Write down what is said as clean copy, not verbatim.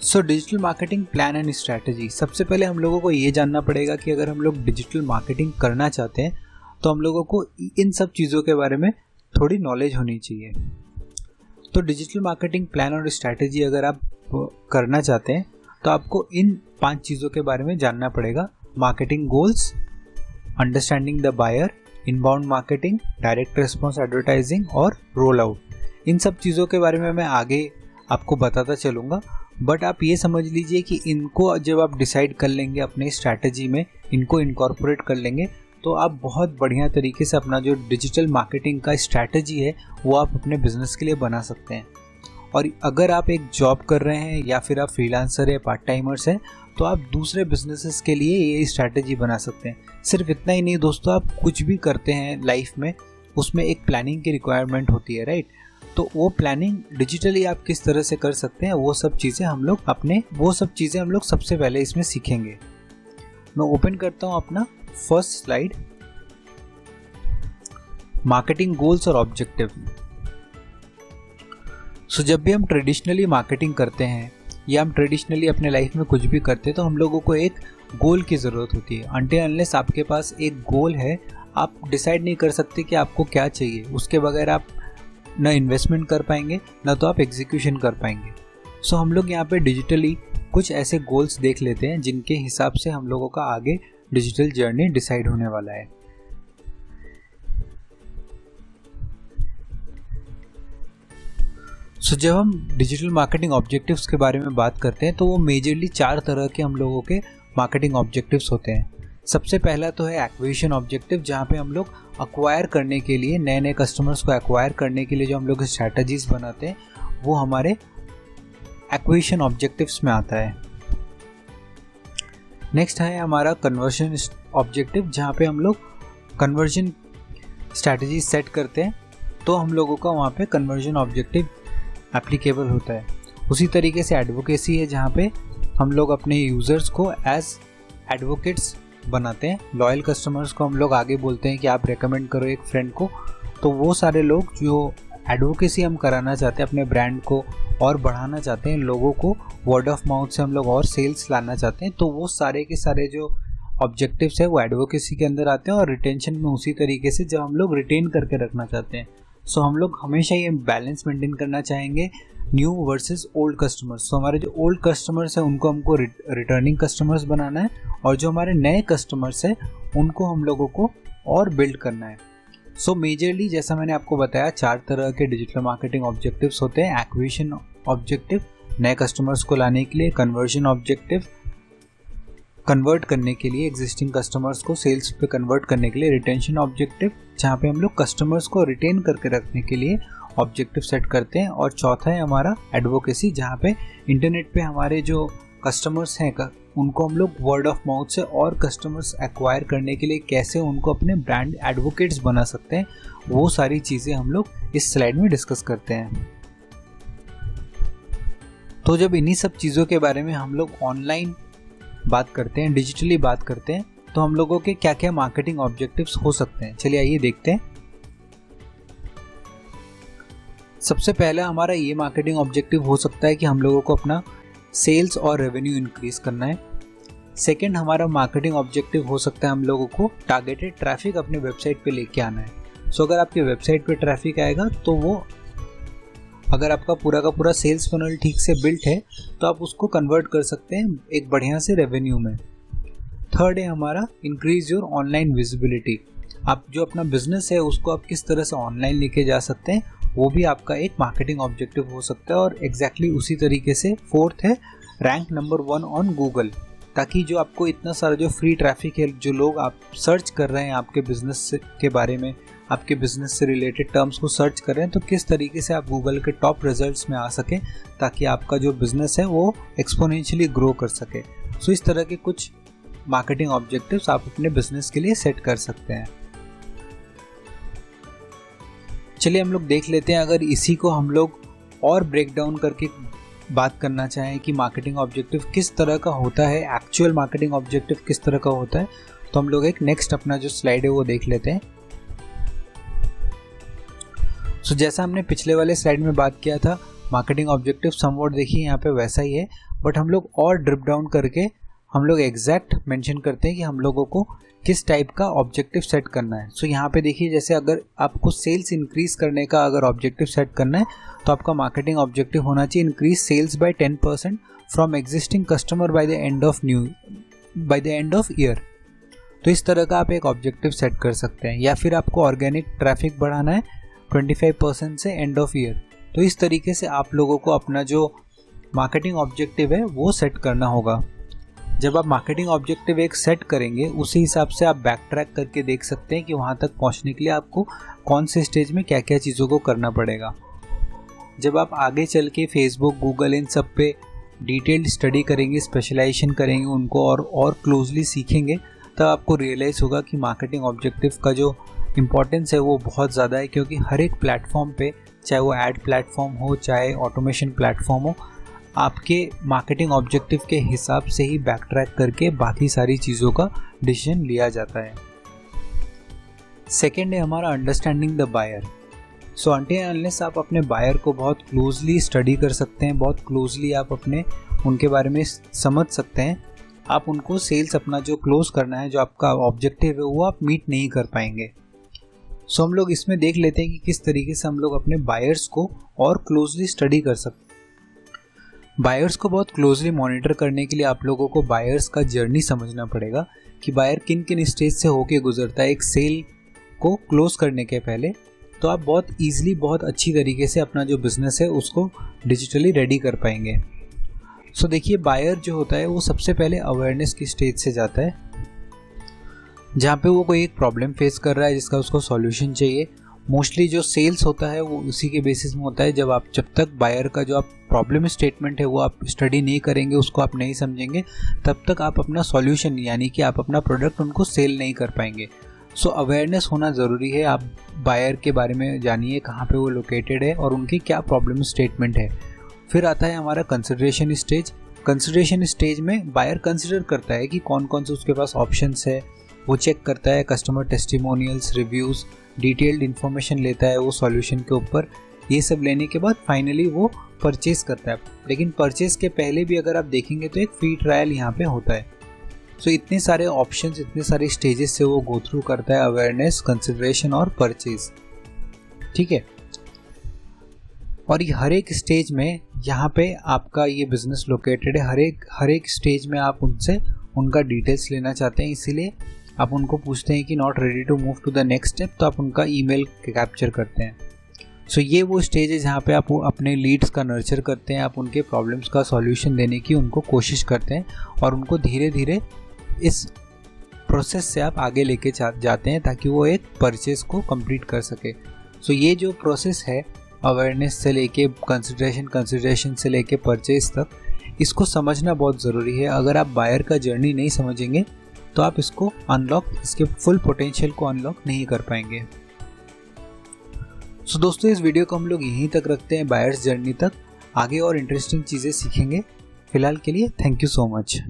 So digital marketing plan and strategy. सबसे पहले हम लोगों को ये जानना पड़ेगा कि अगर हम लोग डिजिटल मार्केटिंग करना चाहते हैं तो हम लोगों को इन सब चीज़ों के बारे में थोड़ी नॉलेज होनी चाहिए। तो डिजिटल मार्केटिंग प्लान और स्ट्रैटेजी अगर आप करना चाहते हैं तो आपको इन 5 चीज़ों के बारे में जानना पड़ेगा। Marketing goals, understanding the buyer, inbound marketing, direct response advertising और रोल आउट। इन सब चीज़ों के बारे में मैं आगे आपको बताता चलूँगा, बट आप ये समझ लीजिए कि इनको जब आप डिसाइड कर लेंगे अपने स्ट्रैटेजी में, इनको इनकॉर्पोरेट कर लेंगे तो आप बहुत बढ़िया तरीके से अपना जो डिजिटल मार्केटिंग का स्ट्रैटेजी है वो आप अपने बिजनेस के लिए बना सकते हैं। और अगर आप एक जॉब कर रहे हैं या फिर आप फ्रीलांसर या पार्ट टाइमर्स हैं तो आप दूसरे बिजनेसेस के लिए ये स्ट्रैटेजी बना सकते हैं। सिर्फ इतना ही नहीं दोस्तों, आप कुछ भी करते हैं लाइफ में उसमें एक प्लानिंग की रिक्वायरमेंट होती है, राइट? तो वो प्लानिंग डिजिटली आप किस तरह से कर सकते हैं वो सब चीज़ें हम लोग सबसे पहले इसमें सीखेंगे। मैं ओपन करता हूँ अपना फर्स्ट स्लाइड, मार्केटिंग गोल्स और ऑब्जेक्टिव। सो जब भी हम ट्रेडिशनली मार्केटिंग करते हैं या हम ट्रेडिशनली अपने लाइफ में कुछ भी करते हैं तो हम लोगों को एक गोल की ज़रूरत होती है। अनटिल अनलेस आपके पास एक गोल है, आप डिसाइड नहीं कर सकते कि आपको क्या चाहिए। उसके बगैर आप ना इन्वेस्टमेंट कर पाएंगे ना तो आप एग्जीक्यूशन कर पाएंगे। सो हम लोग यहाँ पे डिजिटली कुछ ऐसे गोल्स देख लेते हैं जिनके हिसाब से हम लोगों का आगे डिजिटल जर्नी डिसाइड होने वाला है। सो जब हम डिजिटल मार्केटिंग ऑब्जेक्टिव्स के बारे में बात करते हैं तो वो मेजरली 4 तरह के हम लोगों के मार्केटिंग ऑब्जेक्टिव्स होते हैं। सबसे पहला तो है एक्विजिशन ऑब्जेक्टिव, जहाँ पे हम लोग अक्वायर करने के लिए, नए नए कस्टमर्स को एक्वायर करने के लिए जो हम लोग स्ट्रैटेजीज बनाते हैं वो हमारे एक्विजिशन ऑब्जेक्टिव्स में आता है। नेक्स्ट है हमारा कन्वर्जन ऑब्जेक्टिव, जहाँ पे हम लोग कन्वर्जन स्ट्रैटेजी सेट करते हैं तो हम लोगों का वहाँ पे कन्वर्जन ऑब्जेक्टिव एप्लीकेबल होता है। उसी तरीके से एडवोकेसी है, जहाँ पे हम लोग अपने यूज़र्स को एज एडवोकेट्स बनाते हैं। लॉयल कस्टमर्स को हम लोग आगे बोलते हैं कि आप रेकमेंड करो एक फ्रेंड को। तो वो सारे लोग जो एडवोकेसी हम कराना चाहते हैं, अपने ब्रांड को और बढ़ाना चाहते हैं, लोगों को वर्ड ऑफ माउथ से हम लोग और सेल्स लाना चाहते हैं, तो वो सारे के सारे जो ऑब्जेक्टिव्स है वो एडवोकेसी के अंदर आते हैं। और रिटेंशन में उसी तरीके से जब हम लोग रिटेन करके रखना चाहते हैं। सो हम लोग हमेशा ये बैलेंस मेंटेन करना चाहेंगे, न्यू वर्सेस ओल्ड कस्टमर्स। तो हमारे जो ओल्ड कस्टमर्स हैं उनको हमको रिटर्निंग कस्टमर्स बनाना है, और जो हमारे नए कस्टमर्स हैं उनको हम लोगों को और बिल्ड करना है। सो मेजरली जैसा मैंने आपको बताया 4 तरह के डिजिटल मार्केटिंग ऑब्जेक्टिव्स होते हैं। एक्विजिशन ऑब्जेक्टिव, नए कस्टमर्स को लाने के लिए; कन्वर्जन ऑब्जेक्टिव, कन्वर्ट करने के लिए एग्जिस्टिंग कस्टमर्स को सेल्स पे कन्वर्ट करने के लिए; रिटेंशन ऑब्जेक्टिव, जहाँ पे हम लोग कस्टमर्स को रिटेन करके रखने के लिए ऑब्जेक्टिव सेट करते हैं; और चौथा है हमारा एडवोकेसी, जहाँ पे इंटरनेट पे हमारे जो कस्टमर्स हैं उनको हम लोग वर्ड ऑफ माउथ से और कस्टमर्स एक्वायर करने के लिए कैसे उनको अपने ब्रांड एडवोकेट्स बना सकते हैं, वो सारी चीज़ें हम लोग इस स्लाइड में डिस्कस करते हैं। तो जब इन्हीं सब चीज़ों के बारे में हम लोग ऑनलाइन बात करते हैं, डिजिटली बात करते हैं, तो हम लोगों के क्या क्या मार्केटिंग ऑब्जेक्टिव्स हो सकते हैं, चलिए आइए देखते हैं। सबसे पहला हमारा ये मार्केटिंग ऑब्जेक्टिव हो सकता है कि हम लोगों को अपना सेल्स और रेवेन्यू इंक्रीज करना है। सेकंड हमारा मार्केटिंग ऑब्जेक्टिव हो सकता है हम लोगों को टारगेटेड ट्रैफिक अपने वेबसाइट पे लेके आना है। सो अगर आपके वेबसाइट पे ट्रैफिक आएगा तो वो, अगर आपका पूरा का पूरा सेल्स फनल ठीक से बिल्ट है तो आप उसको कन्वर्ट कर सकते हैं एक बढ़िया से रेवेन्यू में। थर्ड है हमारा इंक्रीज योर ऑनलाइन विजिबिलिटी। आप जो अपना बिजनेस है उसको आप किस तरह से ऑनलाइन लेके जा सकते हैं, वो भी आपका एक मार्केटिंग ऑब्जेक्टिव हो सकता है। और एग्जैक्टली उसी तरीके से फोर्थ है रैंक नंबर 1 ऑन गूगल, ताकि जो आपको इतना सारा जो फ्री ट्रैफिक है, जो लोग आप सर्च कर रहे हैं आपके बिजनेस के बारे में, आपके बिजनेस से रिलेटेड टर्म्स को सर्च कर रहे हैं, तो किस तरीके से आप गूगल के टॉप रिजल्ट्स में आ सकें ताकि आपका जो बिजनेस है वो एक्सपोनेंशियली ग्रो कर सके। सो इस तरह के कुछ मार्केटिंग ऑब्जेक्टिव्स आप अपने बिजनेस के लिए सेट कर सकते हैं। चलिए हम लोग देख लेते हैं, अगर इसी को हम लोग और ब्रेक डाउन करके बात करना चाहें कि मार्केटिंग ऑब्जेक्टिव किस तरह का होता है, एक्चुअल मार्केटिंग ऑब्जेक्टिव किस तरह का होता है, तो हम लोग एक नेक्स्ट अपना जो स्लाइड है वो देख लेते हैं। सो जैसा हमने पिछले वाले स्लाइड में बात किया था, मार्केटिंग ऑब्जेक्टिव समवॉट देखिए यहाँ पे वैसा ही है, बट हम लोग और ड्रिप डाउन करके हम लोग एग्जैक्ट मेंशन करते हैं कि हम लोगों को किस टाइप का ऑब्जेक्टिव सेट करना है। सो यहाँ पे देखिए, जैसे अगर आपको सेल्स इंक्रीज करने का अगर ऑब्जेक्टिव सेट करना है तो आपका मार्केटिंग ऑब्जेक्टिव होना चाहिए increase sales by 10% from existing customer by the end of year. तो इस तरह का आप एक ऑब्जेक्टिव सेट कर सकते हैं। या फिर आपको ऑर्गेनिक ट्रैफिक बढ़ाना है 25% से एंड ऑफ ईयर। तो इस तरीके से आप लोगों को अपना जो मार्केटिंग ऑब्जेक्टिव है वो सेट करना होगा। जब आप मार्केटिंग ऑब्जेक्टिव एक सेट करेंगे उसी हिसाब से आप बैक ट्रैक करके देख सकते हैं कि वहाँ तक पहुँचने के लिए आपको कौन से स्टेज में क्या क्या चीज़ों को करना पड़ेगा। जब आप आगे चल के फेसबुक, गूगल, इन सब पे डिटेल्ड स्टडी करेंगे, स्पेशलाइजेशन करेंगे उनको और क्लोजली सीखेंगे, तब आपको रियलाइज़ होगा कि मार्केटिंग ऑब्जेक्टिव का जो इम्पोर्टेंस है वो बहुत ज़्यादा है। क्योंकि हर एक प्लेटफॉर्म पे, चाहे वो ऐड प्लेटफॉर्म हो चाहे ऑटोमेशन प्लेटफॉर्म हो, आपके मार्केटिंग ऑब्जेक्टिव के हिसाब से ही बैक ट्रैक करके बाकी सारी चीज़ों का डिसीजन लिया जाता है। सेकेंड है हमारा understanding the buyer. So until unless आप अपने बायर को बहुत क्लोजली स्टडी कर सकते हैं, बहुत क्लोजली आप उनके बारे में समझ सकते हैं, आप उनको सेल्स अपना जो क्लोज करना है, जो आपका ऑब्जेक्टिव है, वो आप मीट नहीं कर पाएंगे। सो हम लोग इसमें देख लेते हैं कि किस तरीके से हम लोग अपने बायर्स को और क्लोजली स्टडी कर सकते हैं। बायर्स को बहुत क्लोजली मॉनिटर करने के लिए आप लोगों को बायर्स का जर्नी समझना पड़ेगा कि बायर किन किन स्टेज से होके गुजरता है एक सेल को क्लोज करने के पहले। तो आप बहुत ईजिली, बहुत अच्छी तरीके से अपना जो बिजनेस है उसको डिजिटली रेडी कर पाएंगे। सो देखिए, बायर जो होता है वो सबसे पहले अवेयरनेस की स्टेज से जाता है, जहाँ पे वो कोई एक प्रॉब्लम फेस कर रहा है जिसका उसको सॉल्यूशन चाहिए। मोस्टली जो सेल्स होता है वो उसी के बेसिस में होता है। जब तक बायर का जो आप प्रॉब्लम स्टेटमेंट है वो आप स्टडी नहीं करेंगे, उसको आप नहीं समझेंगे, तब तक आप अपना सॉल्यूशन यानी कि आप अपना प्रोडक्ट उनको सेल नहीं कर पाएंगे। सो अवेयरनेस होना ज़रूरी है। आप बायर के बारे में जानिए, कहाँ पे वो लोकेटेड है और उनकी क्या प्रॉब्लम स्टेटमेंट है। फिर आता है हमारा कंसिडरेशन स्टेज। कंसिडरेशन स्टेज में बायर कंसिडर करता है कि कौन कौन से उसके पास ऑप्शंस है, वो चेक करता है customer testimonials, reviews, detailed information लेता है वो सॉल्यूशन के ऊपर। ये सब लेने के बाद फाइनली वो परचेज़ करता है। लेकिन परचेज़ के पहले भी अगर आप देखेंगे तो एक फ्री ट्रायल यहाँ पे होता है। सो इतने सारे ऑप्शंस, इतने सारे स्टेजेस से वो गो थ्रू करता है, अवेयरनेस, कंसिडरेशन और परचेज़। ठीक है, और ये हर एक स्टेज में यहाँ पे आपका ये बिजनेस लोकेटेड है। हर एक स्टेज में आप उनसे उनका डिटेल्स लेना चाहते हैं, इसीलिए आप उनको पूछते हैं कि not ready to move to the next step, तो आप उनका ईमेल कैप्चर करते हैं। सो ये वो स्टेज है जहाँ पे आप अपने लीड्स का नर्चर करते हैं, आप उनके प्रॉब्लम्स का सॉल्यूशन देने की उनको कोशिश करते हैं और उनको धीरे धीरे इस प्रोसेस से आप आगे लेके जाते हैं ताकि वो एक परचेज को कंप्लीट कर सके। सो ये जो प्रोसेस है अवेयरनेस से लेके कंसिडरेशन से लेके परचेज तक, इसको समझना बहुत ज़रूरी है। अगर आप बायर का जर्नी नहीं समझेंगे तो आप इसके फुल पोटेंशियल को अनलॉक नहीं कर पाएंगे। सो दोस्तों, इस वीडियो को हम लोग यहीं तक रखते हैं, बायर्स जर्नी तक। आगे और इंटरेस्टिंग चीज़ें सीखेंगे। फिलहाल के लिए थैंक यू सो मच।